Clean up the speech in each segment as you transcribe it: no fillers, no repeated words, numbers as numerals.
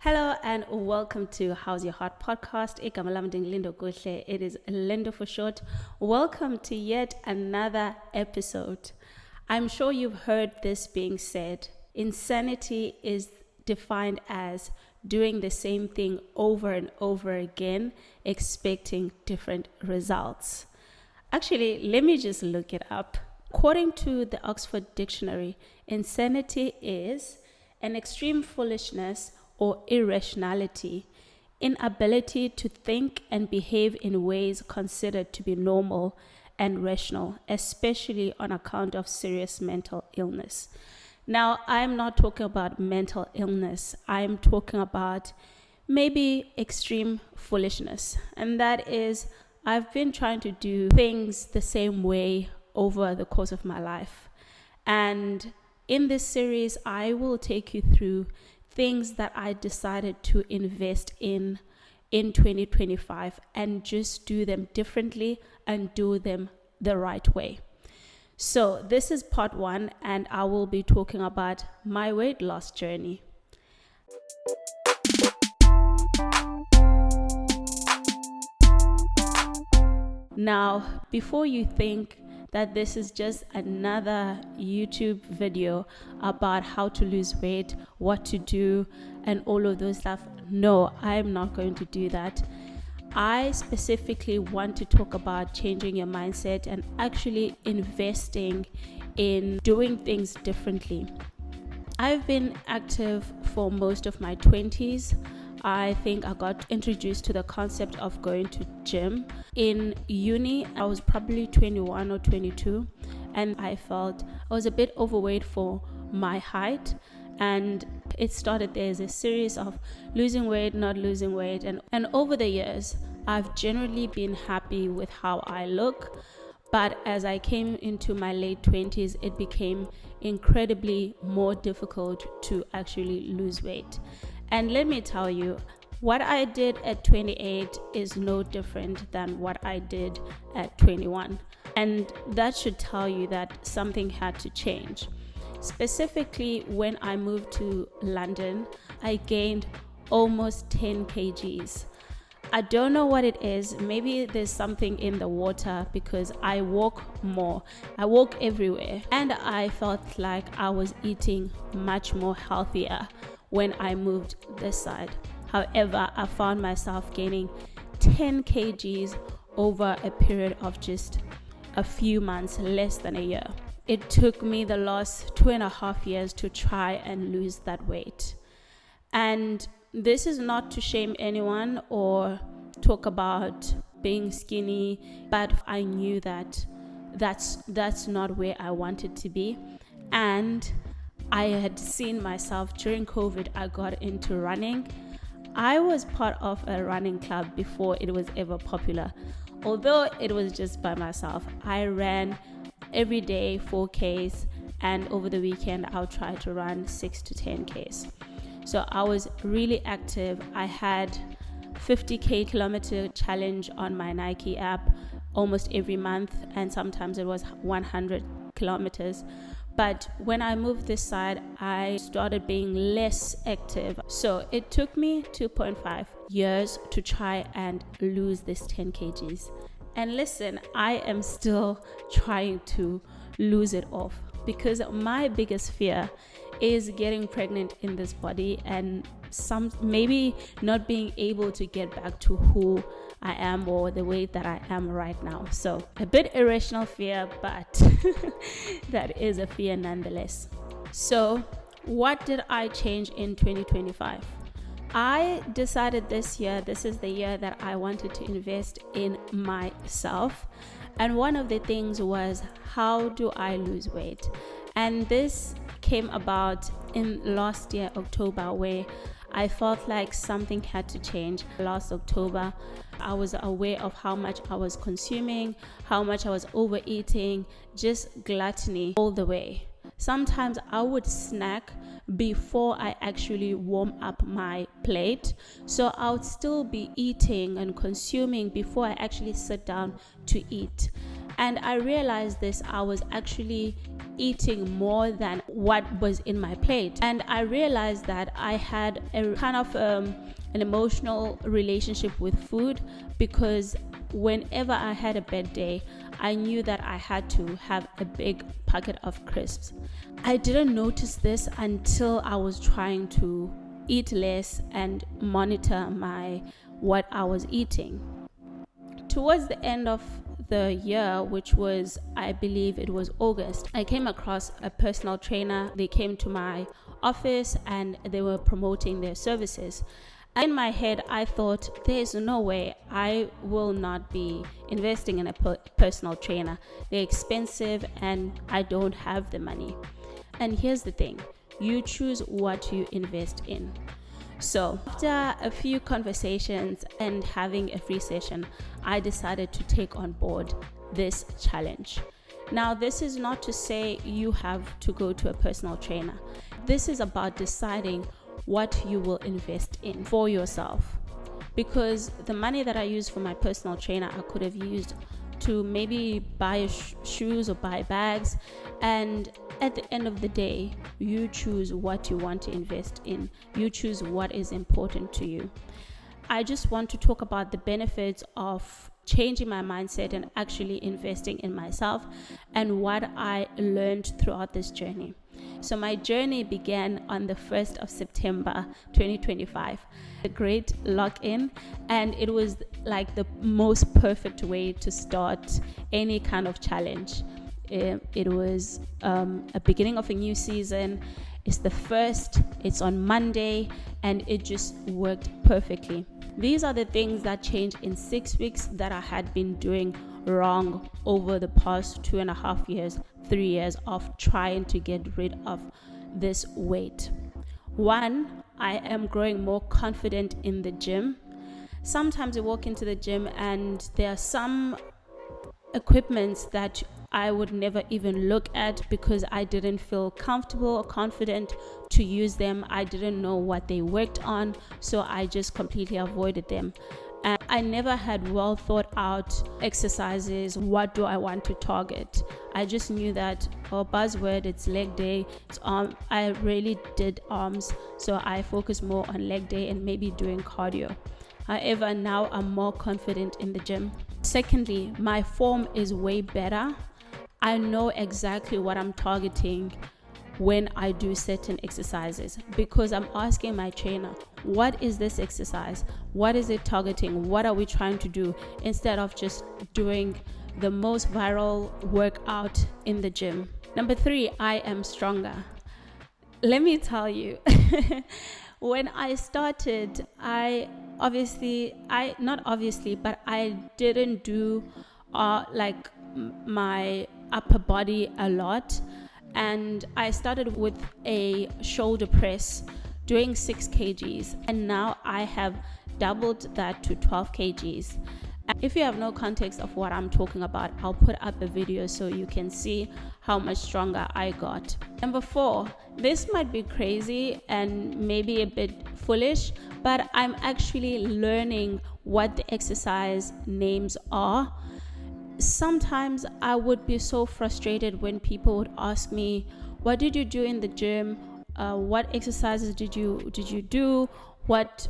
Hello and welcome to How's Your Heart podcast. Igama lami ndinguLindo Kuhle. It is Lindo for short. Welcome to yet another episode. I'm sure you've heard this being said. Insanity is defined as doing the same thing over and over again, expecting different results. Actually, let me just look it up. According to the Oxford Dictionary, insanity is an extreme foolishness or irrationality, inability to think and behave in ways considered to be normal and rational, especially on account of serious mental illness. Now, I'm not talking about mental illness. I'm talking about maybe extreme foolishness. And that is, I've been trying to do things the same way over the course of my life. And in this series, I will take you through things that I decided to invest in 2025 and just do them differently and do them the right way. So this is part 1, and I will be talking about my weight loss journey. Now, before you think that this is just another YouTube video about how to lose weight, what to do, and all of those stuff, no, I'm not going to do that. I specifically want to talk about changing your mindset and actually investing in doing things differently. I've been active for most of my 20s. I think I got introduced to the concept of going to gym. In uni, I was probably 21 or 22, and I felt I was a bit overweight for my height. And it started there as a series of losing weight, not losing weight. And over the years, I've generally been happy with how I look. But as I came into my late 20s, it became incredibly more difficult to actually lose weight. And let me tell you, what I did at 28 is no different than what I did at 21. And that should tell you that something had to change. Specifically, when I moved to London, I gained almost 10 kgs. I don't know what it is. Maybe there's something in the water because I walk more. I walk everywhere. And I felt like I was eating much more healthier when I moved this side. However, I found myself gaining 10 kgs over a period of just a few months, less than a year. It took me the last 2.5 years to try and lose that weight. And this is not to shame anyone or talk about being skinny, but I knew that that's not where I wanted to be. And I had seen myself during COVID. I got into running. I was part of a running club before it was ever popular. Although it was just by myself, I ran every day 4Ks, and over the weekend I'll try to run 6 to 10Ks. So I was really active. I had 50K kilometer challenge on my Nike app almost every month, and sometimes it was 100 kilometers. But when I moved this side, I started being less active. So it took me 2.5 years to try and lose this 10 kgs. And listen, I am still trying to lose it off because my biggest fear is getting pregnant in this body and maybe not being able to get back to who I am or the weight that I am right now. So a bit irrational fear, but that is a fear nonetheless. So what did I change in 2025? I decided this year, this is the year that I wanted to invest in myself. And one of the things was, how do I lose weight? And this came about in last year, October, where I felt like something had to change. Last October, I was aware of how much I was consuming, how much I was overeating, just gluttony all the way. Sometimes I would snack before I actually warm up my plate. So I would still be eating and consuming before I actually sit down to eat. And I realized this, I was actually eating more than what was in my plate. And I realized that I had a kind of an emotional relationship with food, because whenever I had a bad day, I knew that I had to have a big packet of crisps. I didn't notice this until I was trying to eat less and monitor what I was eating. Towards the end of the year, which was, I believe it was August, I came across a personal trainer. They came to my office and they were promoting their services. In my head, I thought, there's no way I will not be investing in a personal trainer. They're expensive and I don't have the money. And here's the thing, you choose what you invest in. So after a few conversations and having a free session, I decided to take on board this challenge. Now, this is not to say you have to go to a personal trainer. This is about deciding what you will invest in for yourself. Because the money that I used for my personal trainer, I could have used to maybe buy shoes or buy bags. And at the end of the day, you choose what you want to invest in. You choose what is important to you. I just want to talk about the benefits of changing my mindset and actually investing in myself and what I learned throughout this journey. So my journey began on the 1st of September 2025, a great lock-in, and it was like the most perfect way to start any kind of challenge. It was a beginning of a new season. It's the first, it's on Monday, and it just worked perfectly. These are the things that changed in 6 weeks that I had been doing wrong over the past 2.5 years, 3 years of trying to get rid of this weight. 1, I am growing more confident in the gym. Sometimes you walk into the gym and there are some equipments that I would never even look at because I didn't feel comfortable or confident to use them. I didn't know what they worked on, so I just completely avoided them. And I never had well thought out exercises. What do I want to target? I just knew that, buzzword, it's leg day, it's arm. I really did arms, so I focused more on leg day and maybe doing cardio. However, now I'm more confident in the gym. Secondly, my form is way better. I know exactly what I'm targeting when I do certain exercises because I'm asking my trainer, what is this exercise? What is it targeting? What are we trying to do? Instead of just doing the most viral workout in the gym. Number 3, I am stronger. Let me tell you, when I started, I didn't do my upper body a lot. And I started with a shoulder press doing 6 kgs, and now I have doubled that to 12 kgs. If you have no context of what I'm talking about, I'll put up a video so you can see how much stronger I got. Number 4, this might be crazy and maybe a bit foolish, but I'm actually learning what the exercise names are. Sometimes I would be so frustrated when people would ask me, what did you do in the gym? What exercises did you do? What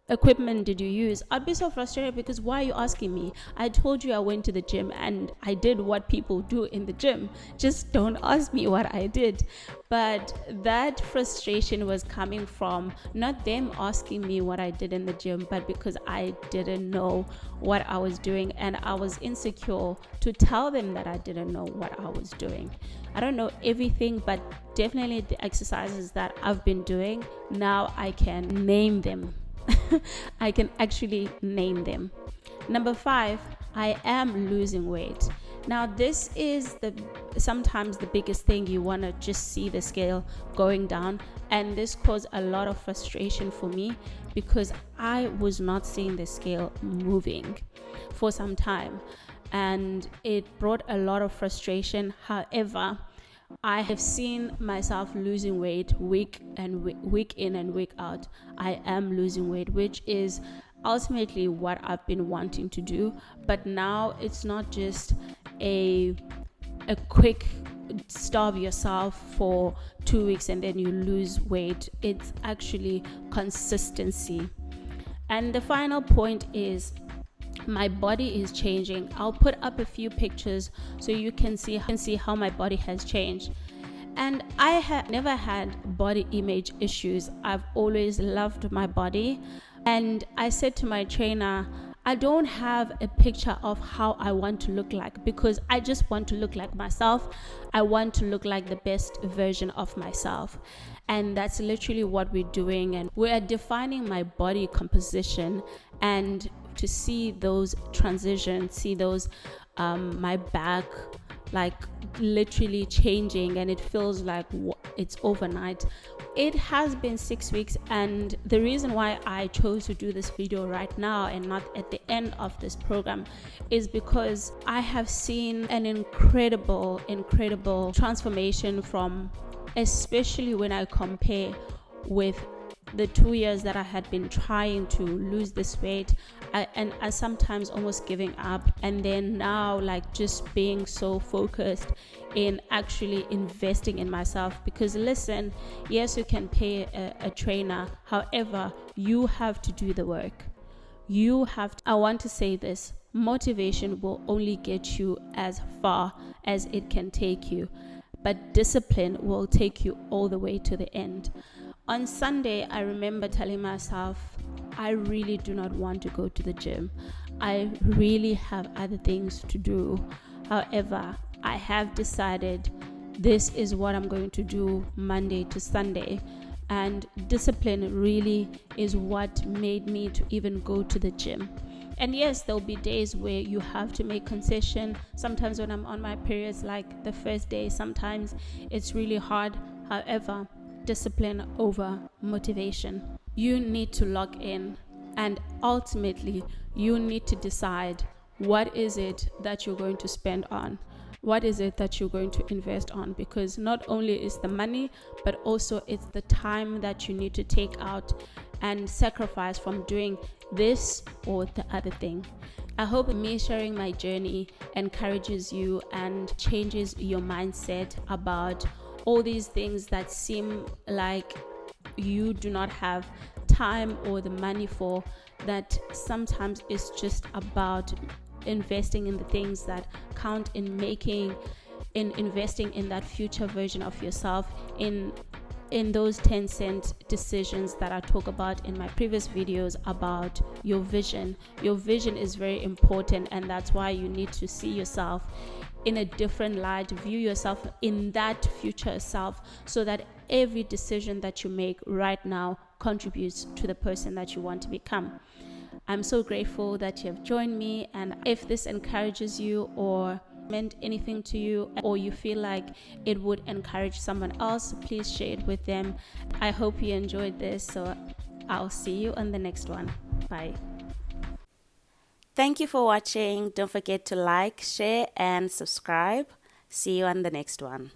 equipment did you use? I'd be so frustrated because why are you asking me? I told you I went to the gym and I did what people do in the gym. Just don't ask me what I did. But that frustration was coming from not them asking me what I did in the gym, but because I didn't know what I was doing and I was insecure to tell them that I didn't know what I was doing. I don't know everything, but definitely the exercises that I've been doing, now I can name them. I can actually name them. Number 5, I am losing weight. Now this is sometimes the biggest thing. You want to just see the scale going down, and this caused a lot of frustration for me because I was not seeing the scale moving for some time, and it brought a lot of frustration. However, I have seen myself losing weight week in and week out. I am losing weight, which is ultimately what I've been wanting to do. But now it's not just a quick starve yourself for 2 weeks and then you lose weight. It's actually consistency. And the final point is, my body is changing. I'll put up a few pictures so you can see how my body has changed. And I have never had body image issues. I've always loved my body. And I said to my trainer, I don't have a picture of how I want to look like, because I just want to look like myself. I want to look like the best version of myself. And that's literally what we're doing. And we're defining my body composition, and to see those transitions, see those, my back, like literally changing, and it feels like it's overnight. It has been 6 weeks, and the reason why I chose to do this video right now and not at the end of this program is because I have seen an incredible transformation, from, especially when I compare with the 2 years that I had been trying to lose this weight, and I sometimes almost giving up, and then now like just being so focused in actually investing in myself. Because listen, yes, you can pay a trainer, however, you have to do the work. You have to, I want to say this, motivation will only get you as far as it can take you, but discipline will take you all the way to the end. On Sunday, I remember telling myself, I really do not want to go to the gym. I really have other things to do. However, I have decided this is what I'm going to do Monday to Sunday. And discipline really is what made me to even go to the gym. And yes, there'll be days where you have to make concession. Sometimes when I'm on my periods, like the first day, sometimes it's really hard. However, discipline over motivation. You need to log in, and ultimately you need to decide, what is it that you're going to spend on? What is it that you're going to invest on? Because not only is the money, but also it's the time that you need to take out and sacrifice from doing this or the other thing. I hope me sharing my journey encourages you and changes your mindset about all these things that seem like you do not have time or the money for, that sometimes it's just about investing in the things that count, in investing in that future version of yourself, in those 10-cent decisions that I talk about in my previous videos about your vision. Your vision is very important, and that's why you need to see yourself in a different light, view yourself in that future self, so that every decision that you make right now contributes to the person that you want to become. I'm so grateful that you have joined me, and if this encourages you or meant anything to you, or you feel like it would encourage someone else, please share it with them. I hope you enjoyed this, so I'll see you on the next one. Bye. Thank you for watching. Don't forget to like, share, and subscribe. See you on the next one.